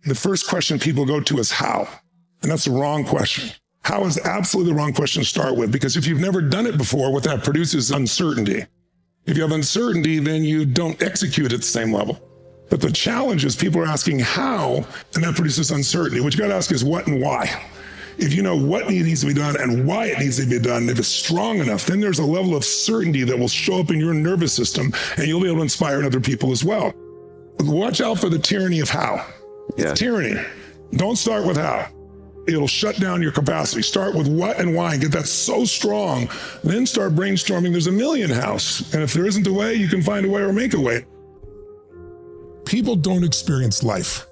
The first question people go to is how, and that's the wrong question. How is absolutely the wrong question to start with, because if you've never done it before, what that produces is uncertainty. If you have uncertainty, then you don't execute at the same level. But the challenge is people are asking how, and that produces uncertainty. What you got to ask is what and why. If you know what needs to be done and why it needs to be done, if it's strong enough, then there's a level of certainty that will show up in your nervous system, and you'll be able to inspire other people as well. Watch out for the tyranny of how. Yeah. Tyranny. Don't start with how. It'll shut down your capacity. Start with what and why and get that so strong. Then start brainstorming. There's a million hows. And if there isn't a way, you can find a way or make a way. People don't experience life.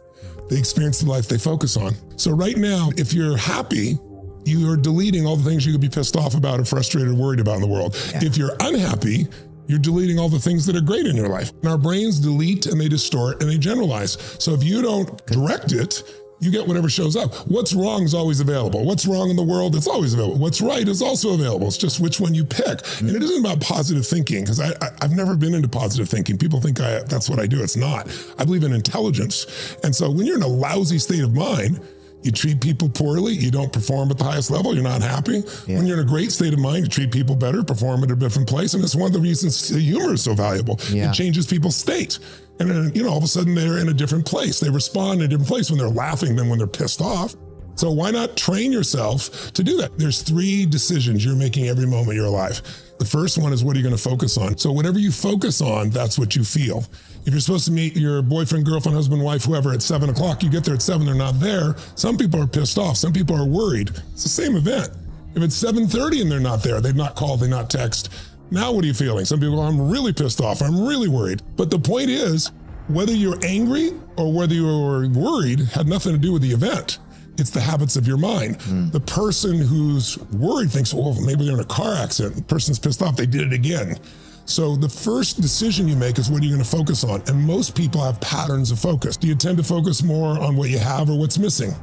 They experience the life they focus on. So right now, if you're happy, you are deleting all the things you could be pissed off about or frustrated or worried about in the world. Yeah. If you're unhappy, you're deleting all the things that are great in your life. And our brains delete and they distort and they generalize. So if you don't direct it, you get whatever shows up. What's wrong is always available. What's wrong in the world, it's always available. What's right is also available. It's just which one you pick. And it isn't about positive thinking, because I've never been into positive thinking. People think that's what I do. It's not. I believe in intelligence. And so when you're in a lousy state of mind, you treat people poorly, you don't perform at the highest level, you're not happy. Yeah. When you're in a great state of mind, you treat people better, perform at a different place. And it's one of the reasons humor is so valuable. Yeah. It changes people's state. And then, all of a sudden they're in a different place. They respond in a different place when they're laughing than when they're pissed off. So why not train yourself to do that? There's 3 decisions you're making every moment you're alive. The first one is, what are you going to focus on? So whatever you focus on, that's what you feel. If you're supposed to meet your boyfriend, girlfriend, husband, wife, whoever at 7 o'clock, you get there at 7, they're not there. Some people are pissed off. Some people are worried. It's the same event. If it's 7:30 and they're not there, they've not called, they not text. Now what are you feeling? Some people go, I'm really pissed off. I'm really worried. But the point is, whether you're angry or whether you're worried had nothing to do with the event. It's the habits of your mind. The person who's worried thinks, well, maybe they're in a car accident. The person's pissed off, they did it again. So the first decision you make is, what are you going to focus on? And most people have patterns of focus. Do you tend to focus more on what you have or what's missing?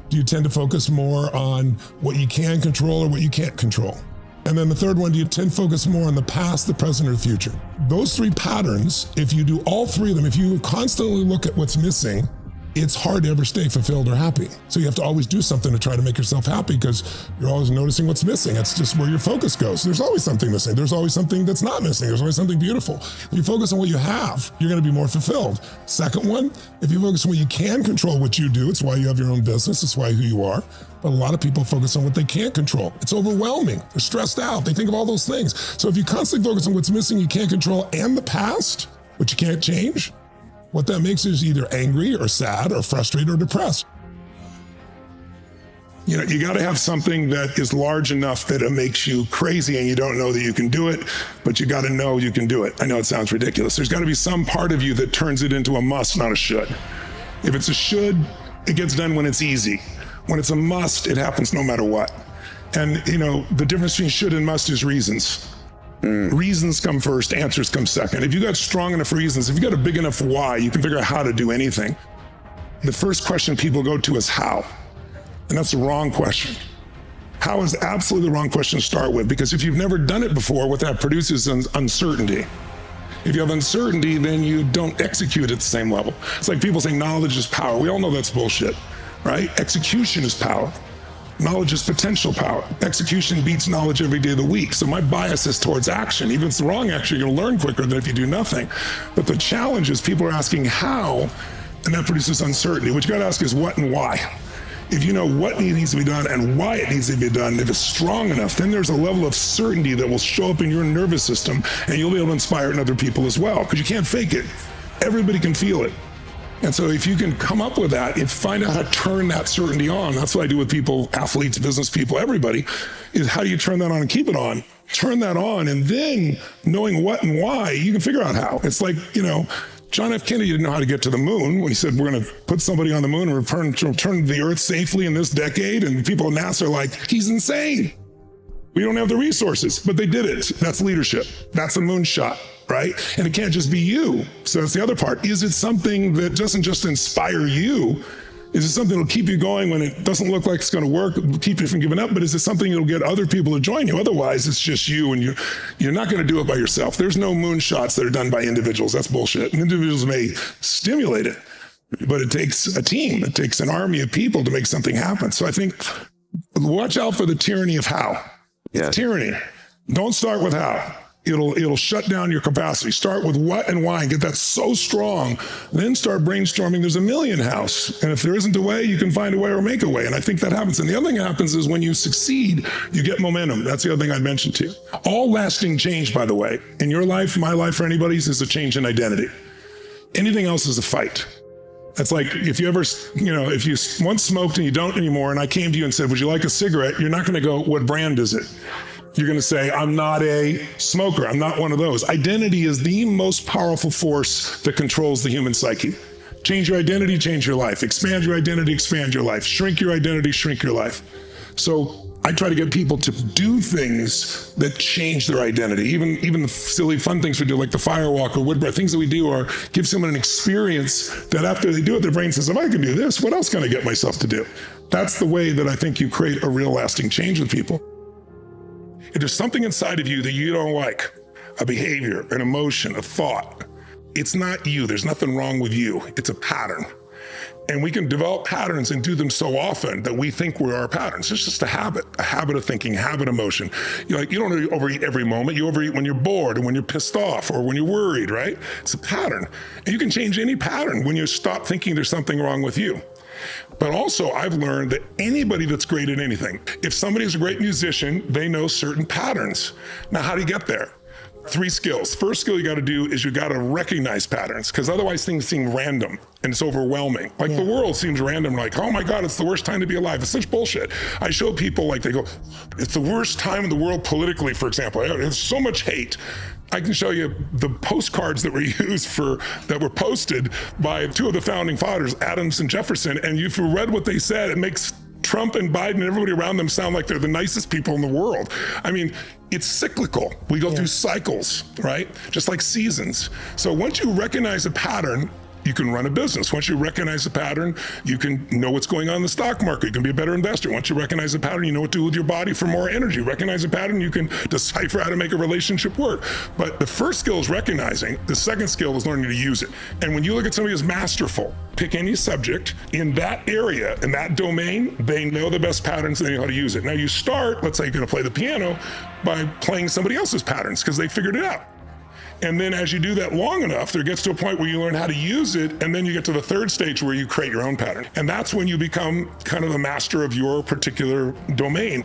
Do you tend to focus more on what you can control or what you can't control? And then the third one, do you tend to focus more on the past, the present, or the future? Those 3 patterns, if you do all 3 of them, if you constantly look at what's missing, it's hard to ever stay fulfilled or happy. So you have to always do something to try to make yourself happy, because you're always noticing what's missing. That's just where your focus goes. There's always something missing. There's always something that's not missing. There's always something beautiful. If you focus on what you have, you're going to be more fulfilled. Second one, if you focus on what you can control, what you do, it's why you have your own business. It's why who you are. But a lot of people focus on what they can't control. It's overwhelming. They're stressed out. They think of all those things. So if you constantly focus on what's missing, you can't control, and the past, which you can't change, what that makes is either angry or sad or frustrated or depressed. You got to have something that is large enough that it makes you crazy and you don't know that you can do it, but you got to know you can do it. I know it sounds ridiculous. There's got to be some part of you that turns it into a must, not a should. If it's a should, it gets done when it's easy. When it's a must, it happens no matter what. And the difference between should and must is reasons. Reasons come first, answers come second. If you got strong enough reasons, if you got a big enough why, you can figure out how to do anything. The first question people go to is how, and that's the wrong question. How is absolutely the wrong question to start with, because if you've never done it before, what that produces is uncertainty. If you have uncertainty, then you don't execute at the same level. It's like people saying knowledge is power. We all know that's bullshit, right? Execution is power. Knowledge is potential power. Execution beats knowledge every day of the week. So my bias is towards action. Even if it's the wrong action, you're gonna learn quicker than if you do nothing. But the challenge is people are asking how, and that produces uncertainty. What you gotta ask is what and why. If you know what needs to be done and why it needs to be done, if it's strong enough, then there's a level of certainty that will show up in your nervous system, and you'll be able to inspire it in other people as well, because you can't fake it. Everybody can feel it. And so if you can come up with that and find out how to turn that certainty on, that's what I do with people, athletes, business people, everybody, is how do you turn that on and keep it on? Turn that on, and then knowing what and why, you can figure out how. It's like, John F. Kennedy didn't know how to get to the moon when he said, we're going to put somebody on the moon and return to the earth safely in this decade. And people at NASA are like, he's insane. We don't have the resources, but they did it. That's leadership. That's a moonshot. Right? And it can't just be you. So that's the other part. Is it something that doesn't just inspire you? Is it something that'll keep you going when it doesn't look like it's going to work, keep you from giving up? But is it something that'll get other people to join you? Otherwise, it's just you, and you're not going to do it by yourself. There's no moonshots that are done by individuals. That's bullshit. And individuals may stimulate it, but it takes a team. It takes an army of people to make something happen. So I think watch out for the tyranny of how. Yeah. Tyranny. Don't start with how. It'll shut down your capacity. Start with what and why and get that so strong. Then start brainstorming. There's a million hows. And if there isn't a way, you can find a way or make a way. And I think that happens. And the other thing that happens is when you succeed, you get momentum. That's the other thing I'd mention too. All lasting change, by the way, in your life, my life, or anybody's, is a change in identity. Anything else is a fight. That's like if you ever, if you once smoked and you don't anymore, and I came to you and said, would you like a cigarette? You're not going to go, what brand is it? You're going to say, I'm not a smoker. I'm not one of those. Identity is the most powerful force that controls the human psyche. Change your identity, change your life. Expand your identity, expand your life. Shrink your identity, shrink your life. So I try to get people to do things that change their identity. Even the silly fun things we do, like the firewalk or wood breath, things that we do are give someone an experience that after they do it, their brain says, if I can do this, what else can I get myself to do? That's the way that I think you create a real lasting change with people. If there's something inside of you that you don't like, a behavior, an emotion, a thought, it's not you. There's nothing wrong with you. It's a pattern. And we can develop patterns and do them so often that we think we're our patterns. It's just a habit of thinking, habit of motion. You don't overeat every moment. You overeat when you're bored and when you're pissed off or when you're worried, right? It's a pattern. And you can change any pattern when you stop thinking there's something wrong with you. But also, I've learned that anybody that's great at anything, if somebody's a great musician, they know certain patterns. Now, how do you get there? 3 skills. First skill you got to do is you got to recognize patterns, because otherwise things seem random and it's overwhelming. Like the world seems random, like, oh my God, it's the worst time to be alive. It's such bullshit. I show people, like, they go, it's the worst time in the world politically, for example. There's so much hate. I can show you the postcards that were used that were posted by 2 of the founding fathers, Adams and Jefferson, and if you read what they said, it makes Trump and Biden and everybody around them sound like they're the nicest people in the world. I mean, it's cyclical. We go through cycles, right? Just like seasons. So once you recognize a pattern, you can run a business. Once you recognize a pattern, you can know what's going on in the stock market. You can be a better investor. Once you recognize a pattern, you know what to do with your body for more energy. Recognize a pattern, you can decipher how to make a relationship work. But the first skill is recognizing. The second skill is learning to use it. And when you look at somebody who's masterful, pick any subject in that area, in that domain, they know the best patterns, they know how to use it. Now you start, let's say you're gonna play the piano, by playing somebody else's patterns because they figured it out. And then as you do that long enough, there gets to a point where you learn how to use it, and then you get to the third stage where you create your own pattern. And that's when you become kind of the master of your particular domain.